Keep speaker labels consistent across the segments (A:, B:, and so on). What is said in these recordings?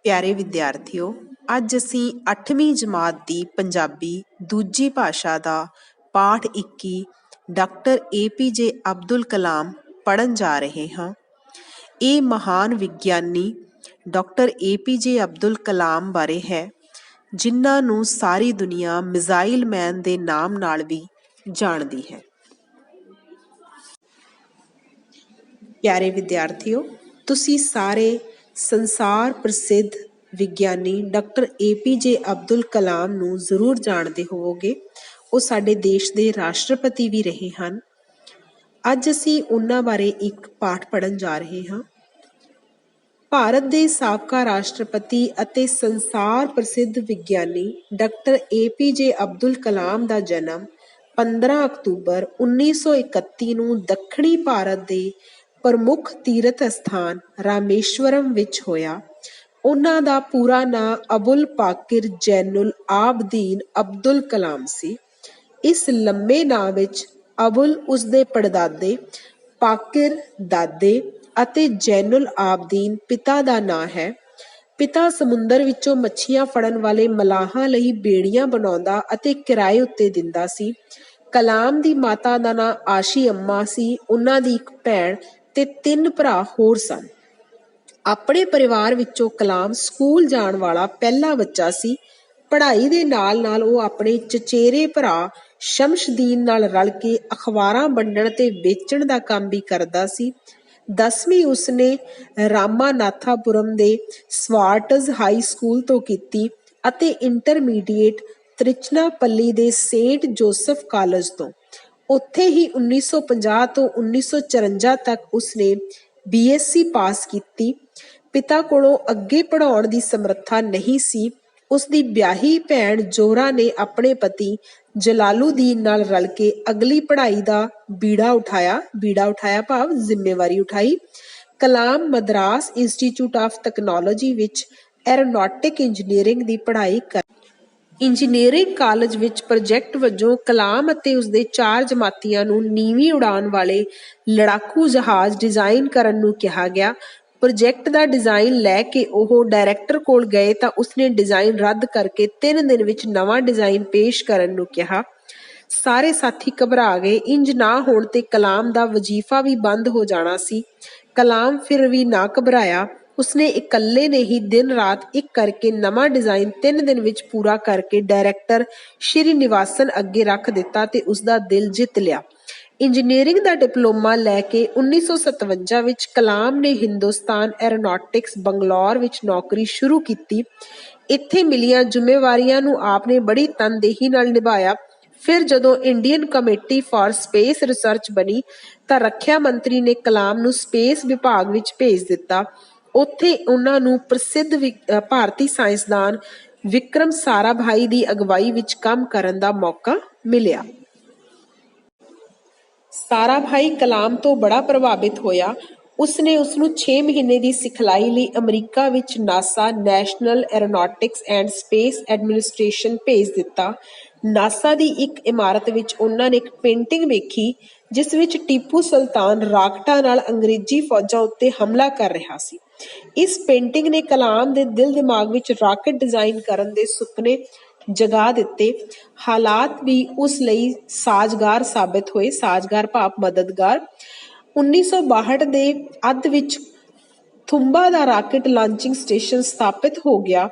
A: ਪਿਆਰੇ ਵਿਦਿਆਰਥੀਓ, ਅੱਜ ਅਸੀਂ 8ਵੀਂ ਜਮਾਤ ਦੀ ਪੰਜਾਬੀ ਦੂਜੀ ਭਾਸ਼ਾ ਦਾ ਪਾਠ 21 ਡਾਕਟਰ APJ ਅਬਦੁਲ ਕਲਾਮ ਪੜ੍ਹਨ ਜਾ ਰਹੇ ਹਾਂ। ਇਹ ਮਹਾਨ ਵਿਗਿਆਨੀ ਡਾਕਟਰ APJ ਅਬਦੁਲ ਕਲਾਮ ਬਾਰੇ ਹੈ, ਜਿਨ੍ਹਾਂ ਨੂੰ ਸਾਰੀ ਦੁਨੀਆ ਮਿਜ਼ਾਈਲ ਮੈਨ ਦੇ ਨਾਮ ਨਾਲ ਵੀ ਜਾਣਦੀ ਹੈ। ਪਿਆਰੇ ਵਿਦਿਆਰਥੀਓ, ਤੁਸੀਂ ਸਾਰੇ ਸੰਸਾਰ ਪ੍ਰਸਿੱਧ ਵਿਗਿਆਨੀ ਡਾਕਟਰ APJ ਅਬਦੁਲ ਕਲਾਮ ਨੂੰ ਜ਼ਰੂਰ ਜਾਣਦੇ ਹੋਵੋਗੇ। ਉਹ ਸਾਡੇ ਦੇਸ਼ ਦੇ ਰਾਸ਼ਟਰਪਤੀ ਵੀ ਰਹੇ ਹਨ। ਅੱਜ ਅਸੀਂ ਉਹਨਾਂ ਬਾਰੇ ਇੱਕ ਪਾਠ ਪੜ੍ਹਨ ਜਾ ਰਹੇ ਹਾਂ। ਭਾਰਤ ਦੇ ਸਾਬਕਾ ਰਾਸ਼ਟਰਪਤੀ ਅਤੇ ਸੰਸਾਰ ਪ੍ਰਸਿੱਧ ਵਿਗਿਆਨੀ ਡਾਕਟਰ APJ ਅਬਦੁਲ ਕਲਾਮ ਦਾ ਜਨਮ 15 ਅਕਤੂਬਰ 1931 ਨੂੰ ਦੱਖਣੀ ਭਾਰਤ ਦੇ ਪ੍ਰਮੁੱਖ ਤੀਰਥ ਅਸਥਾਨ ਰਾਮੇਸ਼ਵਰਮ ਵਿੱਚ ਹੋਇਆ। ਉਹਨਾਂ ਦਾ ਪੂਰਾ ਨਾਂ ਅਬੁਲ ਪਾਕਿਰ ਜੈਨੁਲ ਆਬਦੀਨ ਅਬਦੁਲ ਕਲਾਮ ਸੀ। ਇਸ ਲੰਮੇ ਨਾਂ ਵਿੱਚ ਅਬੁਲ ਉਸਦੇ ਪੜਦਾਦੇ, ਪਾਕਿਰ ਦਾਦੇ ਅਤੇ ਜੈਨੁਲ ਆਬਦੀਨ ਪਿਤਾ ਦਾ ਨਾਂ ਹੈ। ਪਿਤਾ ਸਮੁੰਦਰ ਵਿੱਚੋਂ ਮੱਛੀਆਂ ਫੜਨ ਵਾਲੇ ਮਲਾਹਾਂ ਲਈ ਬੇੜੀਆਂ ਬਣਾਉਂਦਾ ਅਤੇ ਕਿਰਾਏ ਉੱਤੇ ਦਿੰਦਾ ਸੀ। ਕਲਾਮ ਦੀ ਮਾਤਾ ਦਾ ਨਾਂ ਆਸ਼ੀ ਅੰਮਾ ਸੀ। ਉਹਨਾਂ ਦੀ ਇੱਕ ਭੈਣ ਤੇ 3 ਭਰਾ ਹੋਰ ਸਨ। ਆਪਣੇ ਪਰਿਵਾਰ ਵਿੱਚੋਂ ਕਲਾਮ ਸਕੂਲ ਜਾਣ ਵਾਲਾ ਪਹਿਲਾ ਬੱਚਾ ਸੀ। ਪੜ੍ਹਾਈ ਦੇ ਨਾਲ ਨਾਲ ਉਹ ਆਪਣੇ ਚਚੇਰੇ ਭਰਾ ਸ਼ਮਸ਼ਦੀਨ ਨਾਲ ਰਲ ਕੇ ਅਖਬਾਰਾਂ ਵੰਡਣ ਤੇ ਵੇਚਣ ਦਾ ਕੰਮ ਵੀ ਕਰਦਾ ਸੀ। 10ਵੀਂ ਉਸਨੇ ਰਾਮਾਨਾਥਾਪੁਰਮ ਦੇ ਸਵਾਰਟਜ਼ ਹਾਈ ਸਕੂਲ ਤੋਂ ਕੀਤੀ ਅਤੇ ਇੰਟਰਮੀਡੀਏਟ ਤ੍ਰਿਚਨਾਪੱਲੀ ਦੇ ਸੇਂਟ ਜੋਸਫ ਕਾਲਜ ਤੋਂ। ਉੱਥੇ ਹੀ 1950 ਤੋਂ 1954 ਤੱਕ ਉਸਨੇ BSc ਪਾਸ ਕੀਤੀ। ਪਿਤਾ ਕੋਲੋਂ ਅੱਗੇ ਪੜ੍ਹਾਉਣ ਦੀ ਸਮਰੱਥਾ ਨਹੀਂ ਸੀ। ਉਸਦੀ ਵਿਆਹੀ ਭੈਣ ਜ਼ੋਹਰਾ ਨੇ ਆਪਣੇ ਪਤੀ ਜਲਾਲੂਦੀਨ ਨਾਲ ਰਲ ਕੇ ਅਗਲੀ ਪੜ੍ਹਾਈ ਦਾ ਬੀੜਾ ਉਠਾਇਆ ਭਾਵ ਜ਼ਿੰਮੇਵਾਰੀ ਉਠਾਈ। ਕਲਾਮ ਮਦਰਾਸ ਇੰਸਟੀਚਿਊਟ ਆਫ ਟੈਕਨੋਲੋਜੀ ਵਿੱਚ ਐਰੋਨੌਟਿਕ ਇੰਜੀਨੀਅਰਿੰਗ ਦੀ ਪੜ੍ਹਾਈ ਕਰ ਇੰਜੀਨੀਅਰਿੰਗ ਕਾਲਜ ਵਿੱਚ ਪ੍ਰੋਜੈਕਟ ਵਜੋਂ ਕਲਾਮ ਅਤੇ ਉਸਦੇ 4 ਜਮਾਤੀਆਂ ਨੂੰ ਨੀਵੀਂ ਉਡਾਨ ਵਾਲੇ ਲੜਾਕੂ ਜਹਾਜ਼ ਡਿਜ਼ਾਈਨ ਕਰਨ ਨੂੰ ਕਿਹਾ ਗਿਆ। ਪ੍ਰੋਜੈਕਟ ਦਾ ਡਿਜ਼ਾਈਨ ਲੈ ਕੇ ਉਹ ਡਾਇਰੈਕਟਰ ਕੋਲ ਗਏ ਤਾਂ ਉਸਨੇ ਡਿਜ਼ਾਈਨ ਰੱਦ ਕਰਕੇ 3 ਦਿਨ ਵਿੱਚ ਨਵਾਂ ਡਿਜ਼ਾਈਨ ਪੇਸ਼ ਕਰਨ ਨੂੰ ਕਿਹਾ। ਸਾਰੇ ਸਾਥੀ ਘਬਰਾ ਗਏ। ਇੰਜ ਨਾ ਹੋਣ ਤੇ ਕਲਾਮ ਦਾ ਵਜ਼ੀਫਾ ਵੀ ਬੰਦ ਹੋ ਜਾਣਾ ਸੀ। ਕਲਾਮ ਫਿਰ ਵੀ ਨਾ ਘਬਰਾਇਆ। ਉਸਨੇ ਇਕੱਲੇ ਨੇ ਹੀ ਦਿਨ ਰਾਤ ਇੱਕ ਕਰਕੇ ਨਵਾਂ ਡਿਜ਼ਾਈਨ 3 ਦਿਨ ਵਿੱਚ ਪੂਰਾ ਕਰਕੇ ਡਾਇਰੈਕਟਰ ਸ਼੍ਰੀਨਿਵਾਸਨ ਅੱਗੇ ਰੱਖ ਦਿੱਤਾ ਤੇ ਉਸਦਾ ਦਿਲ ਜਿੱਤ ਲਿਆ। ਇੰਜੀਨੀਅਰਿੰਗ ਦਾ ਡਿਪਲੋਮਾ ਲੈ ਕੇ 1957 ਵਿੱਚ ਕਲਾਮ ਨੇ ਹਿੰਦੁਸਤਾਨ ਐਰੋਨੌਟਿਕਸ ਬੰਗਲੌਰ ਵਿੱਚ ਨੌਕਰੀ ਸ਼ੁਰੂ ਕੀਤੀ। ਇੱਥੇ ਮਿਲੀਆਂ ਜ਼ਿੰਮੇਵਾਰੀਆਂ ਨੂੰ ਆਪਨੇ ਬੜੀ ਤਨਦੇਹੀ ਨਾਲ ਨਿਭਾਇਆ। ਫਿਰ ਜਦੋਂ Indian committee for space research ਬਣੀ ਤਾਂ ਰੱਖਿਆ ਮੰਤਰੀ ਨੇ ਕਲਾਮ ਨੂੰ ਸਪੇਸ ਵਿਭਾਗ ਵਿੱਚ ਭੇਜ ਦਿੱਤਾ। ਉੱਥੇ ਉਹਨਾਂ ਨੂੰ ਪ੍ਰਸਿੱਧ ਭਾਰਤੀ ਸਾਇੰਸਦਾਨ ਵਿਕਰਮ ਸਾਰਾਭਾਈ ਦੀ ਅਗਵਾਈ ਵਿੱਚ ਕੰਮ ਕਰਨ ਦਾ ਮੌਕਾ ਮਿਲਿਆ। ਸਾਰਾਭਾਈ ਕਲਾਮ ਤੋਂ ਬੜਾ ਪ੍ਰਭਾਵਿਤ ਹੋਇਆ। ਉਸਨੇ ਉਸਨੂੰ 6 ਮਹੀਨੇ ਦੀ ਸਿਖਲਾਈ ਲਈ ਅਮਰੀਕਾ ਵਿੱਚ NASA national aeronautics and space administration ਭੇਜ ਦਿੱਤਾ। ਨਾਸਾ ਦੀ ਇੱਕ ਇਮਾਰਤ ਵਿੱਚ ਉਹਨਾਂ ਨੇ ਇੱਕ ਪੇਂਟਿੰਗ ਵੇਖੀ ਜਿਸ ਵਿੱਚ ਟੀਪੂ ਸੁਲਤਾਨ ਰਾਕਟਾਂ ਨਾਲ ਅੰਗਰੇਜ਼ੀ ਫੌਜਾਂ ਉੱਤੇ ਹਮਲਾ ਕਰ ਰਿਹਾ ਸੀ। ਇਸ ਪੇਂਟਿੰਗ ਨੇ ਕਲਾਮ ਦੇ ਦਿਲ ਦਿਮਾਗ ਵਿੱਚ ਰਾਕਟ ਡਿਜ਼ਾਈਨ ਕਰਨ ਦੇ ਸੁਪਨੇ ਜਗਾ ਦਿੱਤੇ। ਹਾਲਾਤ ਵੀ ਉਸ ਲਈ ਸਾਜ਼ਗਾਰ ਸਾਬਿਤ ਹੋਏ। ਸਾਜ਼ਗਾਰ ਭਾਵ ਮਦਦਗਾਰ। 1962 ਦੇ ਅੱਧ ਵਿੱਚ ਥੁੰਬਾ ਦਾ ਰਾਕਟ ਲਾਂਚਿੰਗ ਸਟੇਸ਼ਨ ਸਥਾਪਿਤ ਹੋ ਗਿਆ।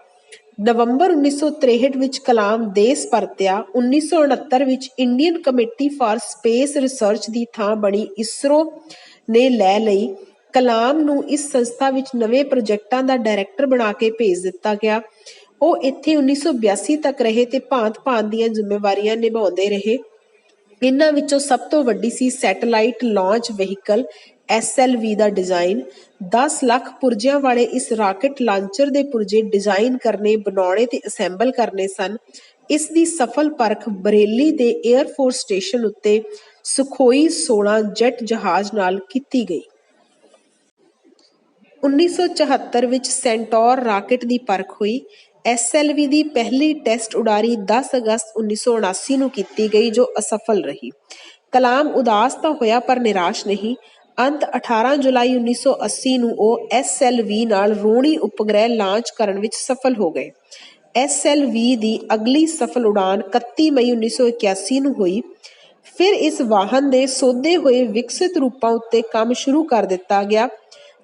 A: ਨਵੰਬਰ 1963 ਵਿੱਚ ਕਲਾਮ ਦੇਸ਼ ਪਰਤਿਆ। 1969 ਵਿੱਚ Indian committee for space research ਦੀ ਥਾਂ ਬਣੀ ਇਸਰੋ ਨੇ ਲੈ ਲਈ। ਕਲਾਮ ਨੂੰ ਇਸ ਸੰਸਥਾ ਵਿੱਚ ਨਵੇਂ ਪ੍ਰੋਜੈਕਟਾਂ ਦਾ ਡਾਇਰੈਕਟਰ ਬਣਾ ਕੇ ਭੇਜ ਦਿੱਤਾ ਗਿਆ। ਉਹ ਇੱਥੇ 1982 ਤੱਕ ਰਹੇ ਤੇ ਭਾਂਤ-ਭਾਂਤ ਦੀਆਂ ਜ਼ਿੰਮੇਵਾਰੀਆਂ ਨਿਭਾਉਂਦੇ ਰਹੇ। ਇਹਨਾਂ ਵਿੱਚੋਂ ਸਭ ਤੋਂ ਵੱਡੀ ਸੀ ਸੈਟੇਲਾਈਟ ਲਾਂਚ ਵਹੀਕਲ SLV ਦਾ ਡਿਜ਼ਾਈਨ। 10 ਲੱਖ ਪੁਰਜਿਆਂ ਵਾਲੇ ਇਸ ਰਾਕਟ ਲਾਂਚਰ ਦੇ ਪੁਰਜੇ ਡਿਜ਼ਾਈਨ ਕਰਨੇ, ਬਣਾਉਣੇ ਤੇ ਅਸੈਂਬਲ ਕਰਨੇ ਸਨ। ਇਸ ਦੀ ਸਫਲ ਪਰਖ ਬਰੇਲੀ ਦੇ ਏਅਰਫੋਰਸ ਸਟੇਸ਼ਨ ਉੱਤੇ ਸੁਖੋਈ 16 ਜੈਟ ਜਹਾਜ਼ ਨਾਲ ਕੀਤੀ ਗਈ। 1974 ਵਿੱਚ ਸੈਂਟੌਰ ਰਾਕਟ ਦੀ ਪਰਖ ਹੋਈ। SLV ਦੀ ਪਹਿਲੀ ਟੈਸਟ ਉਡਾਰੀ 10 ਅਗਸਤ 1979 ਨੂੰ ਕੀਤੀ ਗਈ ਜੋ ਅਸਫਲ ਰਹੀ। ਕਲਾਮ ਉਦਾਸ ਤਾਂ ਹੋਇਆ ਪਰ ਨਿਰਾਸ਼ ਨਹੀਂ। ਅੰਤ 18 ਜੁਲਾਈ 1980 ਨੂੰ ਉਹ SLV ਨਾਲ ਰੋਣੀ ਉਪਗ੍ਰਹਿ ਲਾਂਚ ਕਰਨ ਵਿੱਚ ਸਫਲ ਹੋ ਗਏ। SLV ਦੀ ਅਗਲੀ ਸਫਲ ਉਡਾਨ 31 ਮਈ 1981 ਨੂੰ ਹੋਈ। ਫਿਰ ਇਸ ਵਾਹਨ ਦੇ ਸੋਧੇ ਹੋਏ ਵਿਕਸਿਤ ਰੂਪਾਂ ਉੱਤੇ ਕੰਮ ਸ਼ੁਰੂ ਕਰ ਦਿੱਤਾ ਗਿਆ,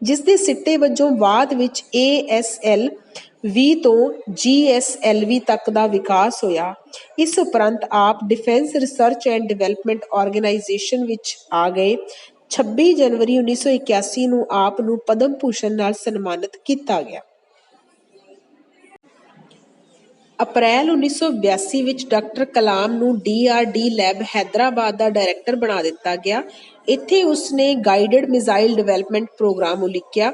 A: ਜਿਸ ਦੇ ਸਿੱਟੇ ਵਜੋਂ ਬਾਅਦ ਵਿੱਚ ASLV ਤੋਂ GSLV ਤੱਕ ਦਾ ਵਿਕਾਸ ਹੋਇਆ। ਇਸ ਉਪਰੰਤ ਆਪ defence research and development organisation ਵਿੱਚ ਆ ਗਏ। 26 ਜਨਵਰੀ 1981 ਨੂੰ ਆਪ ਨੂੰ ਪਦਮ ਭੂਸ਼ਣ ਨਾਲ ਸਨਮਾਨਿਤ ਕੀਤਾ ਗਿਆ। ਅਪ੍ਰੈਲ 1982 ਵਿੱਚ ਡਾਕਟਰ ਕਲਾਮ ਨੂੰ DRD ਲੈਬ ਹੈਦਰਾਬਾਦ ਦਾ ਡਾਇਰੈਕਟਰ ਬਣਾ ਦਿੱਤਾ ਗਿਆ। ਇੱਥੇ ਉਸਨੇ ਗਾਈਡਡ ਮਿਜ਼ਾਈਲ ਡਿਵੈਲਪਮੈਂਟ ਪ੍ਰੋਗਰਾਮ ਉਲੀਕਿਆ।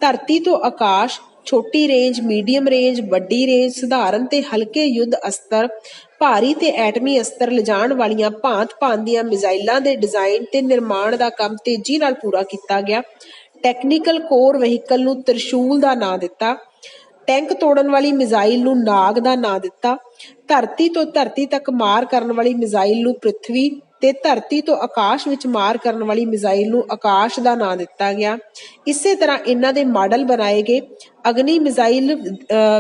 A: ਧਰਤੀ ਤੋਂ ਆਕਾਸ਼, ਛੋਟੀ ਰੇਂਜ, ਮੀਡੀਅਮ ਰੇਂਜ, ਵੱਡੀ ਰੇਂਜ, ਸਧਾਰਨ ਤੇ ਹਲਕੇ ਯੁੱਧ ਅਸਤਰ, ਭਾਰੀ ਤੇ ਐਟਮੀ ਅਸਤਰ ਲਿਜਾਣ ਵਾਲੀਆਂ ਭਾਂਤ-ਭਾਂਤ ਦੀਆਂ ਮਿਜ਼ਾਈਲਾਂ ਦੇ ਡਿਜ਼ਾਈਨ ਤੇ ਨਿਰਮਾਣ ਦਾ ਕੰਮ ਤੇਜ਼ੀ ਨਾਲ ਪੂਰਾ ਕੀਤਾ ਗਿਆ। ਟੈਕਨੀਕਲ ਕੋਰ ਵਹੀਕਲ ਨੂੰ ਤ੍ਰਿਸ਼ੂਲ ਦਾ ਨਾਂ ਦਿੱਤਾ। ਟੈਂਕ ਤੋੜਨ ਵਾਲੀ ਮਿਜ਼ਾਈਲ ਨੂੰ ਨਾਗ ਦਾ ਨਾਂ ਦਿੱਤਾ। ਧਰਤੀ ਤੋਂ ਧਰਤੀ ਤੱਕ ਮਾਰ ਕਰਨ ਵਾਲੀ ਮਿਜ਼ਾਈਲ ਨੂੰ ਪ੍ਰਿਥਵੀ ਤੇ ਧਰਤੀ ਤੋਂ ਆਕਾਸ਼ ਵਿੱਚ ਮਾਰ ਕਰਨ ਵਾਲੀ ਮਿਜ਼ਾਈਲ ਨੂੰ ਆਕਾਸ਼ ਦਾ ਨਾਂ ਦਿੱਤਾ ਗਿਆ। ਇਸੇ ਤਰ੍ਹਾਂ ਇਹਨਾਂ ਦੇ ਮਾਡਲ ਬਣਾਏ ਗਏ। ਅਗਨੀ ਮਿਜ਼ਾਈਲ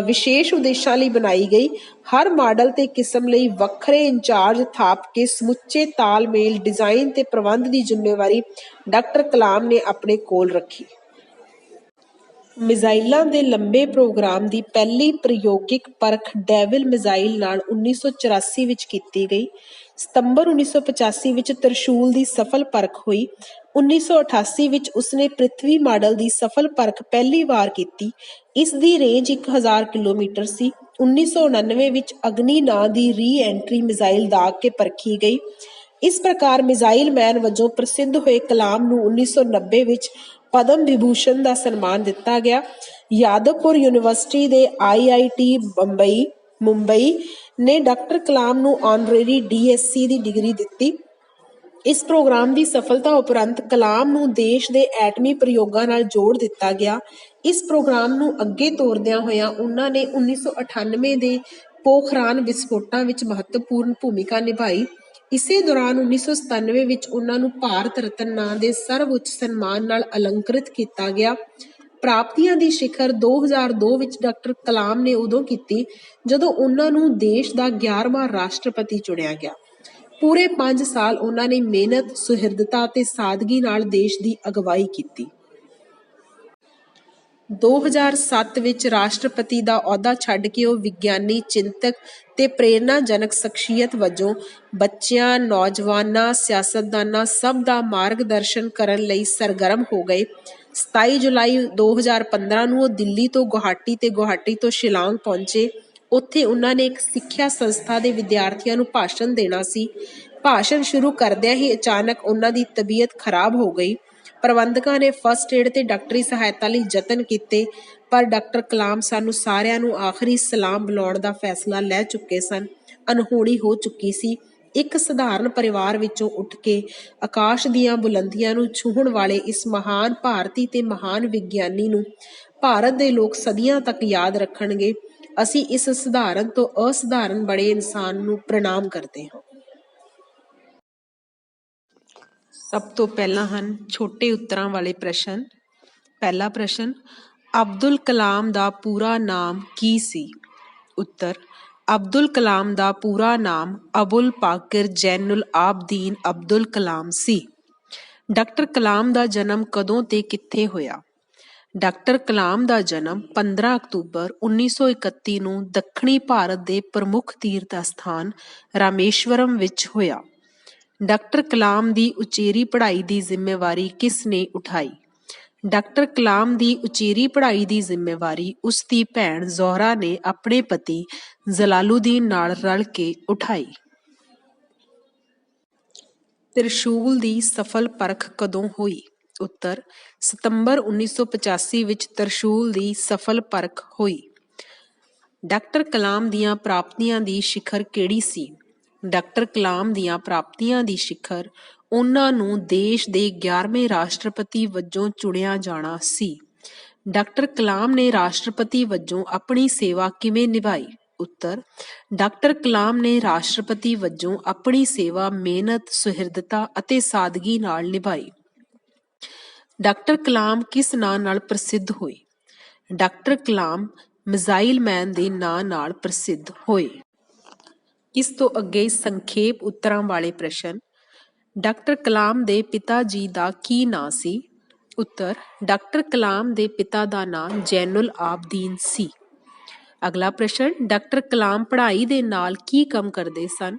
A: ਵਿਸ਼ੇਸ਼ ਉਦੇਸ਼ਾਂ ਲਈ ਬਣਾਈ ਗਈ। ਹਰ ਮਾਡਲ ਤੇ ਕਿਸਮ ਲਈ ਵੱਖਰੇ ਇੰਚਾਰਜ ਥਾਪ ਕੇ ਸਮੁੱਚੇ ਤਾਲਮੇਲ, ਡਿਜ਼ਾਈਨ ਤੇ ਪ੍ਰਬੰਧ ਦੀ ਜ਼ਿੰਮੇਵਾਰੀ ਡਾਕਟਰ ਕਲਾਮ ਨੇ ਆਪਣੇ ਕੋਲ ਰੱਖੀ। ਮਿਜ਼ਾਈਲਾਂ ਦੇ ਲੰਬੇ ਪ੍ਰੋਗਰਾਮ ਦੀ ਪਹਿਲੀ ਪ੍ਰਯੋਗਿਕ ਪਰਖ ਡੈਵਿਲ ਮਿਜ਼ਾਈਲ ਨਾਲ 1984 ਵਿੱਚ ਕੀਤੀ ਗਈ। ਸਤੰਬਰ 1985 ਵਿੱਚ ਤ੍ਰਿਸ਼ੂਲ ਦੀ ਸਫਲ ਪਰਖ ਹੋਈ। 1988 ਵਿੱਚ ਉਸਨੇ ਪ੍ਰਿਥਵੀ ਮਾਡਲ ਦੀ ਸਫਲ ਪਰਖ ਪਹਿਲੀ ਵਾਰ ਕੀਤੀ। ਇਸ ਦੀ ਰੇਂਜ 1000 ਕਿਲੋਮੀਟਰ ਸੀ। 1999 ਵਿੱਚ ਅਗਨੀ ਨਾਂ ਦੀ ਰੀ-ਐਂਟਰੀ ਮਿਜ਼ਾਈਲ ਦਾਗ ਕੇ ਪਰਖੀ ਗਈ। ਇਸ ਪ੍ਰਕਾਰ ਮਿਜ਼ਾਈਲ ਮੈਨ ਵਜੋਂ ਪ੍ਰਸਿੱਧ ਹੋਏ ਕਲਾਮ ਨੂੰ 1990 ਵਿੱਚ ਪਦਮ ਵਿਭੂਸ਼ਣ ਦਾ ਸਨਮਾਨ ਦਿੱਤਾ ਗਿਆ। ਯਾਦਵਪੁਰ ਯੂਨੀਵਰਸਿਟੀ ਦੇ IIT ਮੁੰਬਈ ਨੇ ਡਾਕਟਰ ਕਲਾਮ ਨੂੰ ਆਨਰੇਰੀ DSc ਦੀ ਡਿਗਰੀ ਦਿੱਤੀ। ਇਸ ਪ੍ਰੋਗਰਾਮ ਦੀ ਸਫਲਤਾ ਉਪਰੰਤ ਕਲਾਮ ਨੂੰ ਦੇਸ਼ ਦੇ ਐਟਮੀ ਪ੍ਰਯੋਗਾਂ ਨਾਲ ਜੋੜ ਦਿੱਤਾ ਗਿਆ। ਇਸ ਪ੍ਰੋਗਰਾਮ ਨੂੰ ਅੱਗੇ ਤੋਰਦਿਆਂ ਹੋਇਆਂ ਉਹਨਾਂ ਨੇ 1998 ਦੇ ਪੋਖਰਾਨ ਵਿਸਫੋਟਾਂ ਵਿੱਚ ਮਹੱਤਵਪੂਰਨ ਭੂਮਿਕਾ ਨਿਭਾਈ। ਇਸੇ ਦੌਰਾਨ 1997 ਵਿੱਚ ਉਹਨਾਂ ਨੂੰ ਭਾਰਤ ਰਤਨ ਨਾਂ ਦੇ ਸਰਵਉੱਚ ਸਨਮਾਨ ਨਾਲ ਅਲੰਕ੍ਰਿਤ ਕੀਤਾ ਗਿਆ। ਪ੍ਰਾਪਤੀਆਂ ਦੀ ਸਿਖਰ 2002 ਵਿੱਚ ਡਾਕਟਰ ਕਲਾਮ ਨੇ ਉਦੋਂ ਕੀਤੀ ਜਦੋਂ ਉਹਨਾਂ ਨੂੰ ਦੇਸ਼ ਦਾ 11ਵਾਂ ਰਾਸ਼ਟਰਪਤੀ ਚੁਣਿਆ ਗਿਆ। ਪੂਰੇ 5 ਸਾਲ ਉਹਨਾਂ ਨੇ ਮਿਹਨਤ, ਸੁਹਿਰਦਤਾ ਤੇ ਸਾਦਗੀ ਨਾਲ ਦੇਸ਼ ਦੀ ਅਗਵਾਈ ਕੀਤੀ। 2007 ਵਿੱਚ ਰਾਸ਼ਟਰਪਤੀ ਦਾ ਅਹੁਦਾ ਛੱਡ ਕੇ ਉਹ ਵਿਗਿਆਨੀ, ਚਿੰਤਕ ਤੇ ਪ੍ਰੇਰਨਾਜਨਕ ਸ਼ਖਸੀਅਤ ਵਜੋਂ ਬੱਚਿਆਂ, ਨੌਜਵਾਨਾਂ, ਸਿਆਸਤਦਾਨਾਂ ਸਭ ਦਾ ਮਾਰਗਦਰਸ਼ਨ ਕਰਨ ਲਈ ਸਰਗਰਮ ਹੋ ਗਏ। 27 ਜੁਲਾਈ 2015 ਨੂੰ ਉਹ ਦਿੱਲੀ ਤੋਂ ਗੁਹਾਟੀ ਤੇ ਗੁਹਾਟੀ ਤੋਂ ਸ਼ਿਲਾਂਗ ਪਹੁੰਚੇ। ਉੱਥੇ ਉਹਨਾਂ ਨੇ ਇੱਕ ਸਿੱਖਿਆ ਸੰਸਥਾ ਦੇ ਵਿਦਿਆਰਥੀਆਂ ਨੂੰ ਭਾਸ਼ਣ ਦੇਣਾ ਸੀ। ਭਾਸ਼ਣ ਸ਼ੁਰੂ ਕਰਦਿਆਂ ਹੀ ਅਚਾਨਕ ਉਹਨਾਂ ਦੀ ਤਬੀਅਤ ਖਰਾਬ ਹੋ ਗਈ। ਪ੍ਰਬੰਧਕਾਂ ਨੇ ਫਸਟ ਏਡ ਤੇ ਡਾਕਟਰੀ ਸਹਾਇਤਾ ਲਈ ਯਤਨ ਕੀਤੇ, ਪਰ ਡਾਕਟਰ ਕਲਾਮ ਸਾਨੂੰ ਸਾਰਿਆਂ ਨੂੰ ਆਖਰੀ ਸਲਾਮ ਬੁਲਾਉਣ ਦਾ ਫੈਸਲਾ ਲੈ ਚੁੱਕੇ ਸਨ। ਅਨਹੋਣੀ ਹੋ ਚੁੱਕੀ ਸੀ। ਇੱਕ ਸਧਾਰਨ ਪਰਿਵਾਰ ਵਿੱਚੋਂ ਉੱਠ ਕੇ ਆਕਾਸ਼ ਦੀਆਂ ਬੁਲੰਦੀਆਂ ਨੂੰ ਛੂਹਣ ਵਾਲੇ ਇਸ ਮਹਾਨ ਭਾਰਤੀ ਤੇ ਮਹਾਨ ਵਿਗਿਆਨੀ ਨੂੰ ਭਾਰਤ ਦੇ ਲੋਕ ਸਦੀਆਂ ਤੱਕ ਯਾਦ ਰੱਖਣਗੇ। ਅਸੀਂ ਇਸ ਸਧਾਰਨ ਤੋਂ ਅਸਧਾਰਨ ਬੜੇ ਇਨਸਾਨ ਨੂੰ ਪ੍ਰਣਾਮ ਕਰਦੇ ਹਾਂ। ਸਭ ਤੋਂ ਪਹਿਲਾਂ ਹਨ ਛੋਟੇ ਉੱਤਰਾਂ ਵਾਲੇ ਪ੍ਰਸ਼ਨ। ਪਹਿਲਾ ਪ੍ਰਸ਼ਨ, ਅਬਦੁਲ ਕਲਾਮ ਦਾ ਪੂਰਾ ਨਾਮ ਕੀ ਸੀ? ਉੱਤਰ, ਅਬਦੁਲ ਕਲਾਮ ਦਾ ਪੂਰਾ ਨਾਮ ਅਬੁਲ ਪਾਕਿਰ ਜ਼ੈਨੁਲ ਆਬਦੀਨ ਅਬਦੁਲ ਕਲਾਮ ਸੀ। ਡਾਕਟਰ ਕਲਾਮ ਦਾ ਜਨਮ ਕਦੋਂ ਤੇ ਕਿੱਥੇ ਹੋਇਆ? ਡਾਕਟਰ ਕਲਾਮ ਦਾ ਜਨਮ 15 ਅਕਤੂਬਰ 1931 ਨੂੰ ਦੱਖਣੀ ਭਾਰਤ ਦੇ ਪ੍ਰਮੁੱਖ ਤੀਰਥ ਅਸਥਾਨ ਰਾਮੇਸ਼ਵਰਮ ਵਿੱਚ ਹੋਇਆ। ਡਾਕਟਰ ਕਲਾਮ ਦੀ ਉਚੇਰੀ ਪੜ੍ਹਾਈ ਦੀ ਜ਼ਿੰਮੇਵਾਰੀ ਕਿਸ ਨੇ ਉਠਾਈ? ਡਾਕਟਰ ਕਲਾਮ ਦੀ ਉਚੇਰੀ ਪੜ੍ਹਾਈ ਦੀ ਜ਼ਿੰਮੇਵਾਰੀ ਉਸ ਦੀ ਭੈਣ ਜ਼ੋਹਰਾ ਨੇ ਆਪਣੇ ਪਤੀ ਜਲਾਲੂਦੀਨ ਨਾਲ ਰਲ ਕੇ ਉਠਾਈ। ਤ੍ਰਿਸ਼ੂਲ ਦੀ ਸਫਲ ਪਰਖ ਕਦੋਂ ਹੋਈ? ਉੱਤਰ, ਸਤੰਬਰ 1985 ਵਿੱਚ ਤ੍ਰਿਸ਼ੂਲ ਦੀ ਸਫਲ ਪਰਖ ਹੋਈ। ਡਾਕਟਰ ਕਲਾਮ ਦੀਆਂ ਪ੍ਰਾਪਤੀਆਂ ਦੀ ਸਿਖਰ ਕਿਹੜੀ ਸੀ? ਡਾਕਟਰ ਕਲਾਮ ਦੀਆਂ ਪ੍ਰਾਪਤੀਆਂ ਦੀ ਸਿਖਰ ਉਹਨਾਂ ਨੂੰ ਦੇਸ਼ ਦੇ 11ਵੇਂ ਰਾਸ਼ਟਰਪਤੀ ਵਜੋਂ ਚੁਣਿਆ ਜਾਣਾ ਸੀ। ਡਾਕਟਰ ਕਲਾਮ ਨੇ ਰਾਸ਼ਟਰਪਤੀ ਵਜੋਂ ਆਪਣੀ ਸੇਵਾ ਕਿਵੇਂ ਨਿਭਾਈ? ਉੱਤਰ, ਡਾਕਟਰ ਕਲਾਮ ਨੇ ਰਾਸ਼ਟਰਪਤੀ ਵਜੋਂ ਆਪਣੀ ਸੇਵਾ ਮਿਹਨਤ, ਸੁਹਿਰਦਤਾ ਅਤੇ ਸਾਦਗੀ ਨਾਲ ਨਿਭਾਈ। ਡਾਕਟਰ ਕਲਾਮ ਕਿਸ ਨਾਂ ਨਾਲ ਪ੍ਰਸਿੱਧ ਹੋਏ? ਡਾਕਟਰ ਕਲਾਮ ਮਿਜ਼ਾਈਲ ਮੈਨ ਦੇ ਨਾਂ ਨਾਲ ਪ੍ਰਸਿੱਧ ਹੋਏ। ਇਸ ਤੋਂ ਅੱਗੇ ਸੰਖੇਪ ਉੱਤਰਾਂ ਵਾਲੇ ਪ੍ਰਸ਼ਨ। ਡਾਕਟਰ ਕਲਾਮ ਦੇ ਪਿਤਾ ਜੀ ਦਾ ਕੀ ਨਾਂ ਸੀ? ਉੱਤਰ, ਡਾਕਟਰ ਕਲਾਮ ਦੇ ਪਿਤਾ ਦਾ ਨਾਂ ਜੈਨੁਲ ਆਬਦੀਨ ਸੀ। ਅਗਲਾ ਪ੍ਰਸ਼ਨ, ਡਾਕਟਰ ਕਲਾਮ ਪੜ੍ਹਾਈ ਦੇ ਨਾਲ ਕੀ ਕੰਮ ਕਰਦੇ ਸਨ?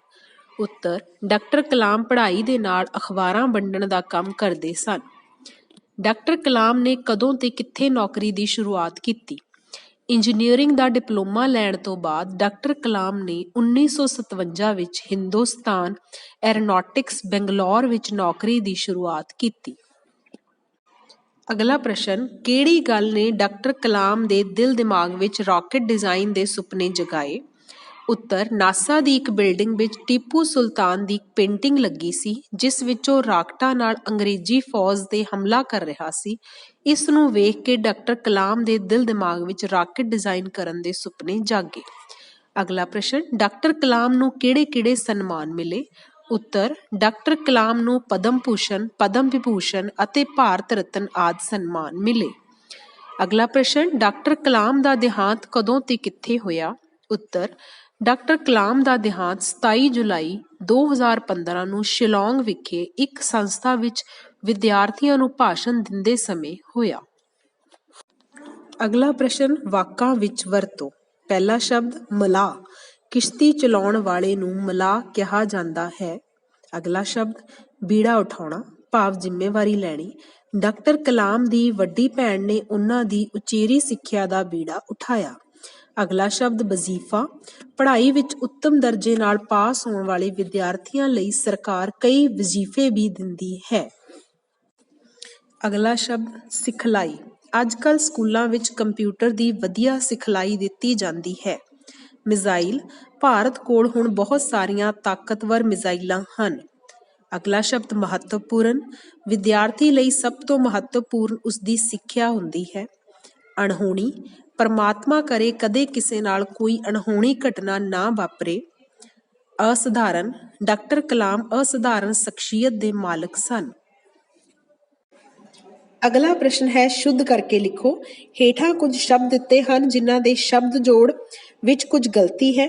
A: ਉੱਤਰ, ਡਾਕਟਰ ਕਲਾਮ ਪੜ੍ਹਾਈ ਦੇ ਨਾਲ ਅਖਬਾਰਾਂ ਵੰਡਣ ਦਾ ਕੰਮ ਕਰਦੇ ਸਨ। ਡਾਕਟਰ ਕਲਾਮ ਨੇ ਕਦੋਂ ਤੇ ਕਿੱਥੇ ਨੌਕਰੀ ਦੀ ਸ਼ੁਰੂਆਤ ਕੀਤੀ? ਇੰਜੀਨੀਅਰਿੰਗ ਦਾ ਡਿਪਲੋਮਾ ਲੈਣ ਤੋਂ ਬਾਅਦ ਡਾਕਟਰ ਕਲਾਮ ਨੇ 1957 ਵਿੱਚ ਹਿੰਦੁਸਤਾਨ ਐਰੋਨੌਟਿਕਸ ਬੰਗਲੌਰ ਵਿੱਚ ਨੌਕਰੀ ਦੀ ਸ਼ੁਰੂਆਤ ਕੀਤੀ। ਅਗਲਾ ਪ੍ਰਸ਼ਨ, ਕਿਹੜੀ ਗੱਲ ਨੇ ਡਾਕਟਰ ਕਲਾਮ ਦੇ ਦਿਲ ਦਿਮਾਗ ਵਿੱਚ ਰਾਕਟ ਡਿਜ਼ਾਈਨ ਦੇ ਸੁਪਨੇ ਜਗਾਏ? ਉੱਤਰ, ਨਾਸਾ ਦੀ ਇੱਕ ਬਿਲਡਿੰਗ ਵਿੱਚ ਟੀਪੂ ਸੁਲਤਾਨ ਦੀ ਪੇਂਟਿੰਗ ਲੱਗੀ ਸੀ ਜਿਸ ਵਿੱਚ ਉਹ ਰਾਕਟਾਂ ਨਾਲ ਅੰਗਰੇਜ਼ੀ ਫੌਜ ਤੇ ਹਮਲਾ ਕਰ ਰਿਹਾ ਸੀ। ਇਸ ਨੂੰ ਵੇਖ ਕੇ ਡਾਕਟਰ ਕਲਾਮ ਦੇ ਦਿਲ ਦਿਮਾਗ ਵਿੱਚ ਰਾਕਟ ਡਿਜ਼ਾਈਨ ਕਰਨ ਦੇ ਸੁਪਨੇ ਜਾਗੇ। ਅਗਲਾ ਪ੍ਰਸ਼ਨ, ਡਾਕਟਰ ਕਲਾਮ ਨੂੰ ਕਿਹੜੇ-ਕਿਹੜੇ ਸਨਮਾਨ ਮਿਲੇ? ਉੱਤਰ, ਡਾਕਟਰ ਕਲਾਮ ਨੂੰ ਪਦਮ ਭੂਸ਼ਣ, ਪਦਮ ਵਿਭੂਸ਼ਣ ਅਤੇ ਭਾਰਤ ਰਤਨ ਆਦਿ ਸਨਮਾਨ ਮਿਲੇ। ਅਗਲਾ ਪ੍ਰਸ਼ਨ, ਡਾਕਟਰ ਕਲਾਮ ਦਾ ਦੇਹਾਂਤ ਕਦੋਂ ਤੇ ਕਿੱਥੇ ਹੋਇਆ? ਉੱਤਰ, ਡਾਕਟਰ ਕਲਾਮ ਦਾ ਦੇਹਾਂਤ 27 ਜੁਲਾਈ 2015 ਨੂੰ ਸ਼ਿਲੌਂਗ ਵਿਖੇ ਇੱਕ ਸੰਸਥਾ ਵਿੱਚ ਵਿਦਿਆਰਥੀਆਂ ਨੂੰ ਭਾਸ਼ਣ ਦਿੰਦੇ ਸਮੇਂ ਹੋਇਆ। ਅਗਲਾ ਪ੍ਰਸ਼ਨ, ਵਾਕਾਂ ਵਿੱਚ ਵਰਤੋ। ਪਹਿਲਾ ਸ਼ਬਦ ਮਲਾਹ, ਕਿਸ਼ਤੀ ਚਲਾਉਣ ਵਾਲੇ ਨੂੰ ਮਲਾਹ ਕਿਹਾ ਜਾਂਦਾ ਹੈ। ਅਗਲਾ ਸ਼ਬਦ ਬੀੜਾ ਉਠਾਉਣਾ, ਭਾਵ ਜ਼ਿੰਮੇਵਾਰੀ ਲੈਣੀ। ਡਾਕਟਰ ਕਲਾਮ ਦੀ ਵੱਡੀ ਭੈਣ ਨੇ ਉਹਨਾਂ ਦੀ ਉਚੇਰੀ ਸਿੱਖਿਆ ਦਾ ਬੀੜਾ ਉਠਾਇਆ। ਅਗਲਾ ਸ਼ਬਦ ਵਜ਼ੀਫਾ, ਪੜ੍ਹਾਈ ਵਿੱਚ ਉੱਤਮ ਦਰਜੇ ਨਾਲ ਪਾਸ ਹੋਣ ਵਾਲੇ ਵਿਦਿਆਰਥੀਆਂ ਲਈ ਸਰਕਾਰ ਕਈ ਵਜ਼ੀਫੇ ਵੀ ਦਿੰਦੀ ਹੈ। ਅਗਲਾ ਸ਼ਬਦ ਸਿਖਲਾਈ, ਅੱਜ ਕੱਲ੍ਹ ਸਕੂਲਾਂ ਵਿੱਚ ਕੰਪਿਊਟਰ ਦੀ ਵਧੀਆ ਸਿਖਲਾਈ ਦਿੱਤੀ ਜਾਂਦੀ ਹੈ। ਮਿਜ਼ਾਈਲ, ਭਾਰਤ ਕੋਲ ਹੁਣ ਬਹੁਤ ਸਾਰੀਆਂ ਤਾਕਤਵਰ ਮਿਜ਼ਾਈਲਾਂ ਹਨ। ਅਗਲਾ ਸ਼ਬਦ ਮਹੱਤਵਪੂਰਨ, ਵਿਦਿਆਰਥੀ ਲਈ ਸਭ ਤੋਂ ਮਹੱਤਵਪੂਰਨ ਉਸਦੀ ਸਿੱਖਿਆ ਹੁੰਦੀ ਹੈ। ਅਣਹੋਣੀ, ਪਰਮਾਤਮਾ ਕਰੇ ਕਦੇ ਕਿਸੇ ਨਾਲ ਕੋਈ ਅਣਹੋਣੀ ਘਟਨਾ ਨਾ ਵਾਪਰੇ। ਅਸਧਾਰਨ, ਡਾਕਟਰ ਕਲਾਮ ਅਸਧਾਰਨ ਸ਼ਖਸੀਅਤ ਦੇ ਮਾਲਕ ਸਨ। ਅਗਲਾ ਪ੍ਰਸ਼ਨ ਹੈ, ਸ਼ੁੱਧ ਕਰਕੇ ਲਿਖੋ। ਹੇਠਾਂ ਕੁਝ ਸ਼ਬਦ ਦਿੱਤੇ ਹਨ ਜਿਨ੍ਹਾਂ ਦੇ ਸ਼ਬਦ ਜੋੜ ਵਿੱਚ ਕੁਝ ਗਲਤੀ ਹੈ।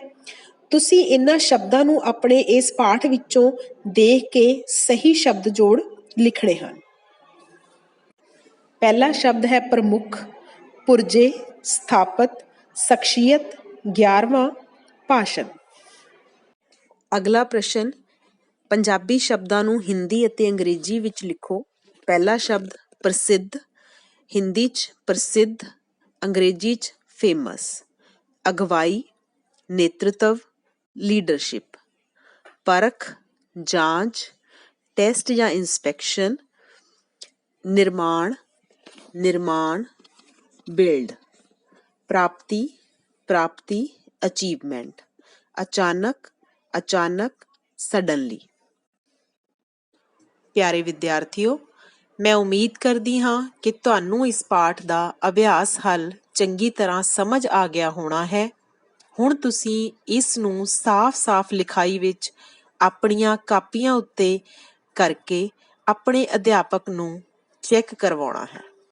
A: ਤੁਸੀਂ ਇਹਨਾਂ ਸ਼ਬਦਾਂ ਨੂੰ ਆਪਣੇ ਇਸ ਪਾਠ ਵਿੱਚੋਂ ਦੇਖ ਕੇ ਸਹੀ ਸ਼ਬਦ ਜੋੜ ਲਿਖਣੇ ਹਨ। ਪਹਿਲਾ ਸ਼ਬਦ ਹੈ ਪ੍ਰਮੁੱਖ, ਪੁਰਜੇ, ਸਥਾਪਤ, ਸ਼ਖਸੀਅਤ। 11ਵਾਂ ਭਾਸ਼ਣ। ਅਗਲਾ ਪ੍ਰਸ਼ਨ, ਪੰਜਾਬੀ ਸ਼ਬਦਾਂ ਨੂੰ ਹਿੰਦੀ ਅਤੇ ਅੰਗਰੇਜ਼ੀ ਵਿੱਚ ਲਿਖੋ। ਪਹਿਲਾ ਸ਼ਬਦ ਪ੍ਰਸਿੱਧ, ਹਿੰਦੀ 'ਚ ਪ੍ਰਸਿੱਧ, ਅੰਗਰੇਜ਼ੀ 'ਚ ਫੇਮਸ। ਅਗਵਾਈ, ਨੇਤਰਤਵ, ਲੀਡਰਸ਼ਿਪ। ਪਰਖ, ਜਾਂਚ, ਟੈਸਟ ਜਾਂ ਇੰਸਪੈਕਸ਼ਨ। ਨਿਰਮਾਣ, ਨਿਰਮਾਣ, ਬਿਲਡ। ਪ੍ਰਾਪਤੀ, ਪ੍ਰਾਪਤੀ, ਅਚੀਵਮੈਂਟ। ਅਚਾਨਕ, ਅਚਾਨਕ, ਸਡਨਲੀ। ਪਿਆਰੇ ਵਿਦਿਆਰਥੀਓ, ਮੈਂ ਉਮੀਦ ਕਰਦੀ ਹਾਂ ਕਿ ਤੁਹਾਨੂੰ ਇਸ ਪਾਠ ਦਾ ਅਭਿਆਸ ਹੱਲ ਚੰਗੀ ਤਰ੍ਹਾਂ ਸਮਝ ਆ ਗਿਆ ਹੋਣਾ ਹੈ। ਹੁਣ ਤੁਸੀਂ ਇਸ ਨੂੰ ਸਾਫ਼-ਸਾਫ਼ ਲਿਖਾਈ ਵਿੱਚ ਆਪਣੀਆਂ ਕਾਪੀਆਂ ਉੱਤੇ ਕਰਕੇ ਆਪਣੇ ਅਧਿਆਪਕ ਨੂੰ ਚੈੱਕ ਕਰਵਾਉਣਾ ਹੈ।